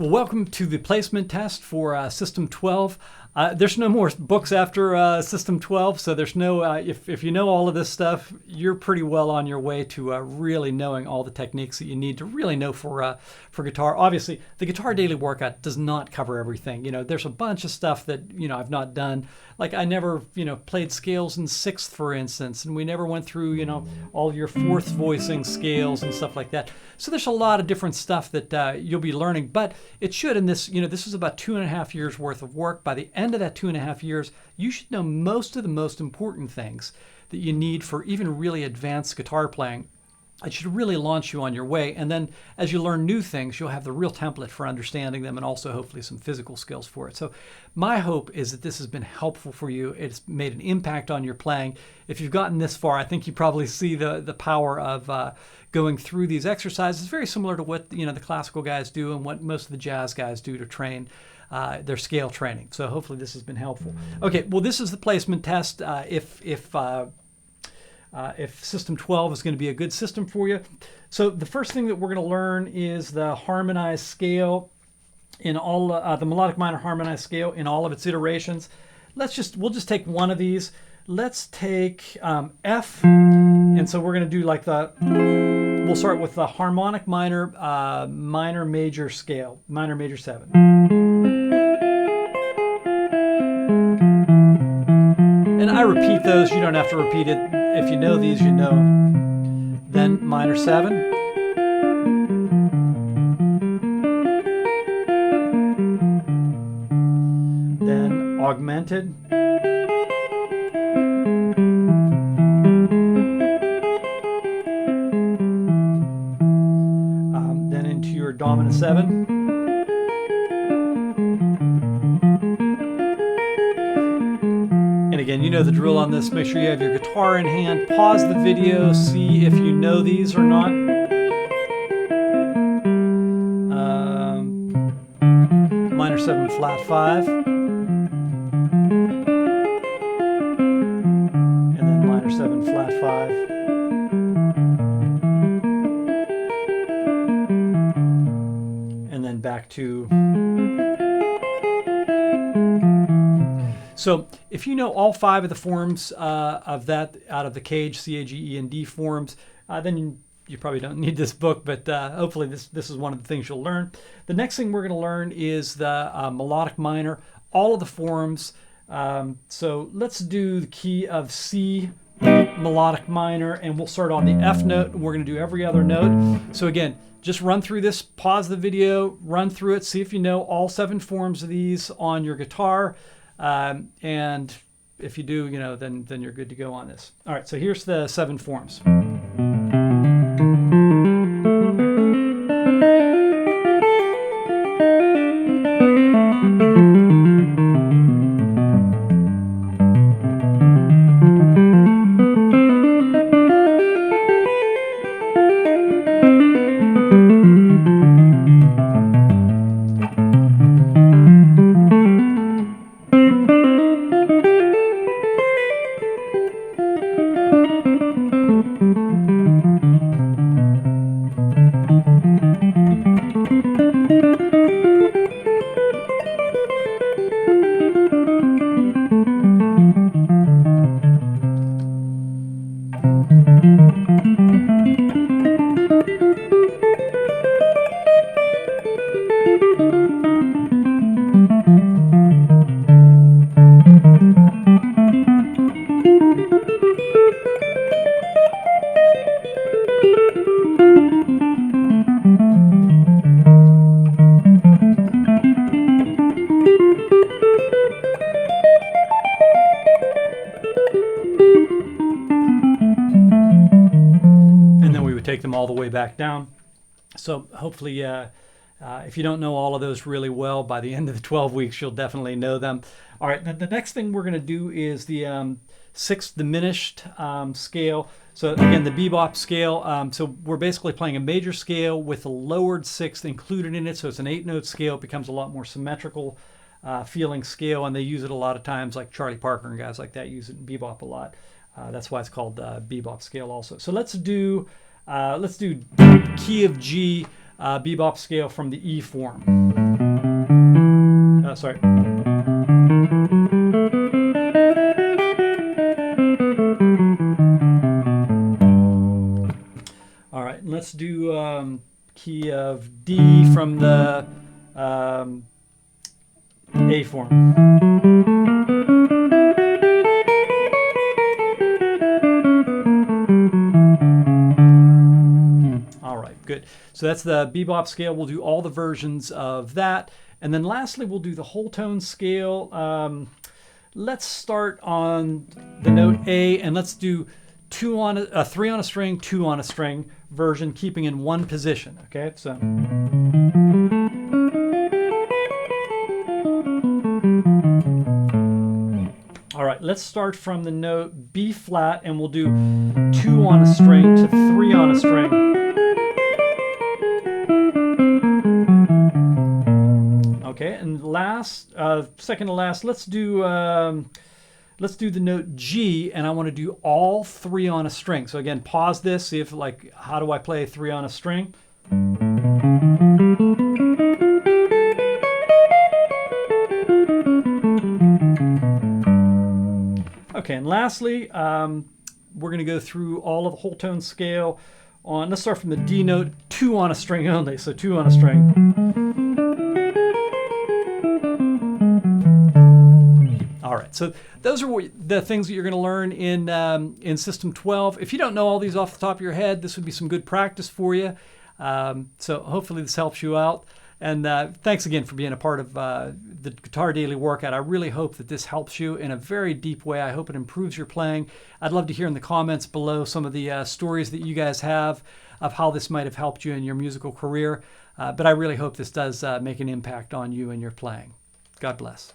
Well, welcome to the placement test for System 12. There's no more books after System 12, so there's no, if you know all of this stuff, you're pretty well on your way to really knowing all the techniques that you need to really know for guitar. Obviously, the Guitar Daily Workout does not cover everything. You know, there's a bunch of stuff that, I've not done. Like I never, played scales in sixth, for instance, and we never went through, all your fourth voicing scales and stuff like that. So there's a lot of different stuff that you'll be learning, but it should, in this, this is about 2.5 years worth of work. By the end of that 2.5 years, you should know most of the most important things that you need for even really advanced guitar playing. It should really launch you on your way. And then as you learn new things, you'll have the real template for understanding them and also hopefully some physical skills for it. So my hope is that this has been helpful for you. It's made an impact on your playing. If you've gotten this far, I think you probably see the power of going through these exercises. Very similar to what the classical guys do and what most of the jazz guys do to train their scale training. So hopefully this has been helpful. Okay, well, this is the placement test. If System 12 is going to be a good system for you. So the first thing that we're going to learn is the harmonized scale in all the melodic minor harmonized scale in all of its iterations. We'll just take one of these. Let's take F, and so we're going to do like we'll start with the harmonic minor minor major scale, minor major 7. And I repeat those. You don't have to repeat it. If you know these, you know. Then minor 7. Then augmented. Then into your dominant 7. Again, you know the drill on this. Make sure you have your guitar in hand. Pause the video, see if you know these or not. Minor 7 flat 5. And then minor 7 flat 5. And then back to... So if you know all 5 of the forms of that out of the Cage, C, A, G, E, and D forms, then you probably don't need this book, but hopefully this is one of the things you'll learn. The next thing we're going to learn is the melodic minor, all of the forms. So let's do the key of C melodic minor, and we'll start on the F note, and we're going to do every other note. So again, just run through this, pause the video, run through it, see if you know all 7 forms of these on your guitar. And if you do, then you're good to go on this. All right, so here's the 7 forms. Take them all the way back down. So hopefully if you don't know all of those really well, by the end of the 12 weeks you'll definitely know them. All right, the next thing we're going to do is the sixth diminished scale. So again, the bebop scale. So we're basically playing a major scale with a lowered sixth included in it. So it's an 8-note scale. It becomes a lot more symmetrical feeling scale, and they use it a lot of times, like Charlie Parker and guys like that use it in bebop a lot. That's why it's called bebop scale also. So let's do key of G bebop scale from the E form. sorry. All right, let's do key of D from the A form. All right, good. So that's the bebop scale. We'll do all the versions of that. And then lastly, we'll do the whole tone scale. Let's start on the note A, and let's do 3 on a string, 2 on a string version, keeping in one position. Okay, so. All right, let's start from the note B flat, and we'll do 2 on a string to 3 on a string. Okay, and last, second to last, let's do the note G, and I want to do all 3 on a string. So again, pause this, see if like, how do I play 3 on a string? Okay, and lastly, we're going to go through all of the whole tone scale on, let's start from the D note, 2 on a string only, so 2 on a string. All right, so those are the things that you're going to learn in System 12. If you don't know all these off the top of your head, this would be some good practice for you. So hopefully this helps you out. And thanks again for being a part of the Guitar Daily Workout. I really hope that this helps you in a very deep way. I hope it improves your playing. I'd love to hear in the comments below some of the stories that you guys have of how this might have helped you in your musical career. But I really hope this does make an impact on you and your playing. God bless.